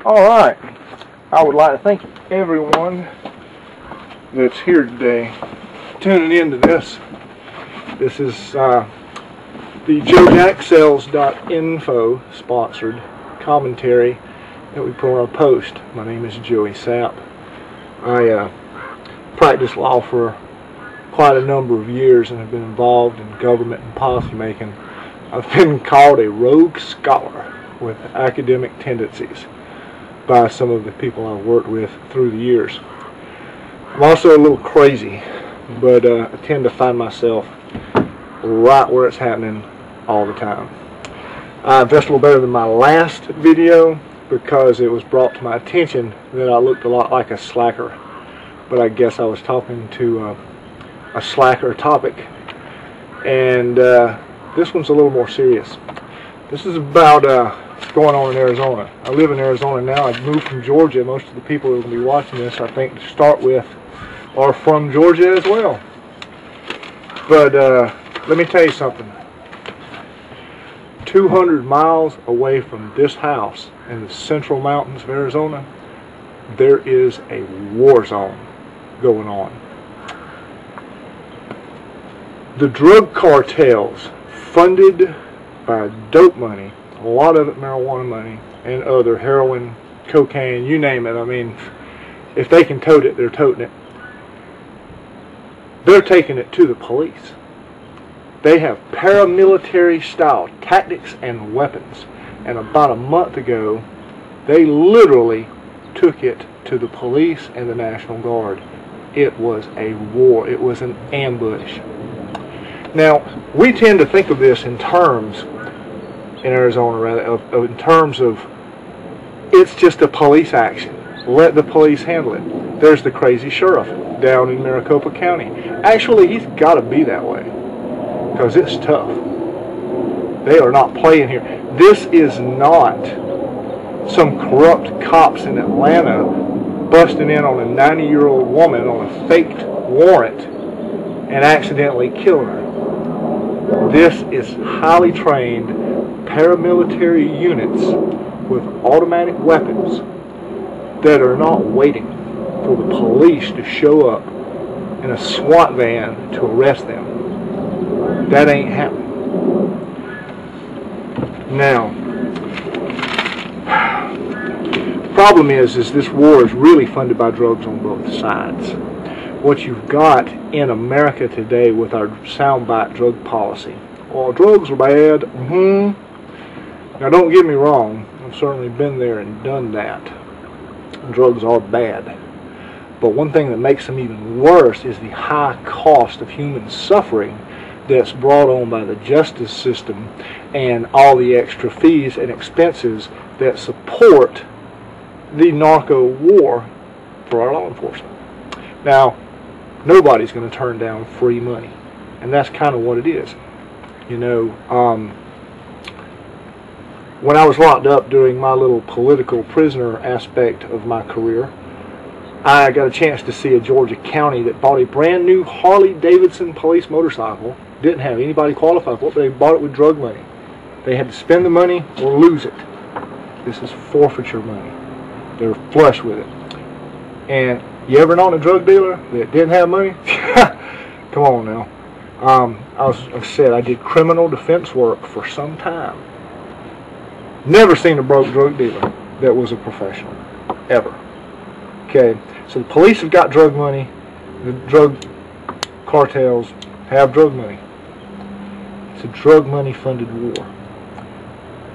Alright, I would like to thank everyone that's here today tuning in to this. This is the JoeJackSells.info sponsored commentary that we put on our post. My name is Joey Sapp. I practiced law for quite a number of years and have been involved in government and policy making. I've been called a rogue scholar with academic tendencies by some of the people I've worked with through the years. I'm also a little crazy, but I tend to find myself right where it's happening all the time. I dressed a little better than my last video because it was brought to my attention that I looked a lot like a slacker, but I guess I was talking to a slacker topic, and this one's a little more serious. This is about what's going on in Arizona. I live in Arizona now. I moved from Georgia. Most of the people who will be watching this, I think, to start with, are from Georgia as well. But let me tell you something. 200 miles away from this house in the central mountains of Arizona, there is a war zone going on. The drug cartels, funded by dope money, a lot of it marijuana money, and other heroin, cocaine, you name it. I mean, if they can tote it, they're toting it. They're taking it to the police. They have paramilitary style tactics and weapons. And about a month ago, they literally took it to the police and the National Guard. It was a war. It was an ambush. Now, we tend to think of this in terms, in Arizona rather, in terms of it's just a police action. Let the police handle it. There's the crazy sheriff down in Maricopa County. Actually, he's got to be that way because it's tough. They are not playing here. This is not some corrupt cops in Atlanta busting in on a 90-year-old woman on a faked warrant and accidentally killing her. This is highly trained paramilitary units with automatic weapons that are not waiting for the police to show up in a SWAT van to arrest them. That ain't happening. Now, the problem is this war is really funded by drugs on both sides. What you've got in America today with our soundbite drug policy. Well, drugs are bad. Now, don't get me wrong. I've certainly been there and done that. Drugs are bad. But one thing that makes them even worse is the high cost of human suffering that's brought on by the justice system and all the extra fees and expenses that support the narco war for our law enforcement. Now, nobody's going to turn down free money, and that's kind of what it is. You know, when I was locked up during my little political prisoner aspect of my career, I got a chance to see a Georgia county that bought a brand new Harley-Davidson police motorcycle. Didn't have anybody qualified for it, but they bought it with drug money. They had to spend the money or lose it. This is forfeiture money. They're flush with it. And you ever known a drug dealer that didn't have money? Come on now. I said I did criminal defense work for some time. Never seen a broke drug dealer that was a professional, ever. Okay, so the police have got drug money. The drug cartels have drug money. It's a drug money funded war.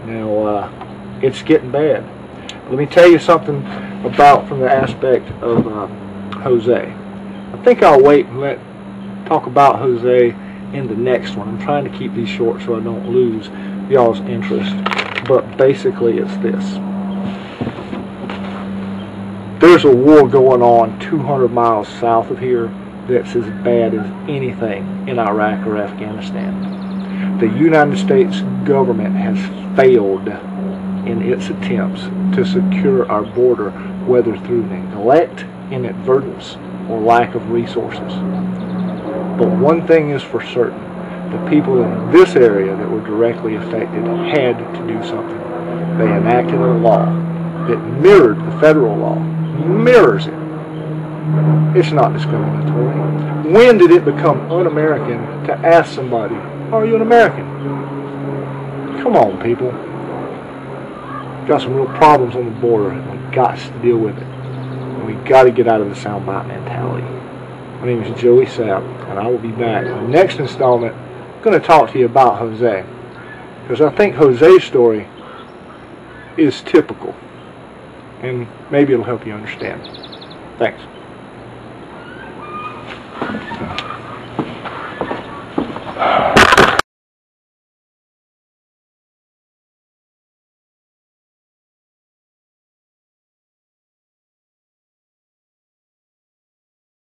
Now, it's getting bad. Let me tell you something about from the aspect of Jose. I think I'll wait and talk about Jose in the next one. I'm trying to keep these short so I don't lose y'all's interest. But basically it's this. There's a war going on 200 miles south of here that's as bad as anything in Iraq or Afghanistan. The United States government has failed in its attempts to secure our border, whether through neglect, inadvertence, or lack of resources. But one thing is for certain. The people in this area that were directly affected had to do something. They enacted a law that mirrored the federal law, mirrors it, it's not discriminatory. When did it become un-American to ask somebody, are you an American? Come on, people. Got some real problems on the border, and we've got to deal with it. And we've got to get out of the soundbite mentality. My name is Joey Sapp, and I will be back in the next installment. I'm going to talk to you about Jose, because I think Jose's story is typical, and maybe it'll help you understand. Thanks.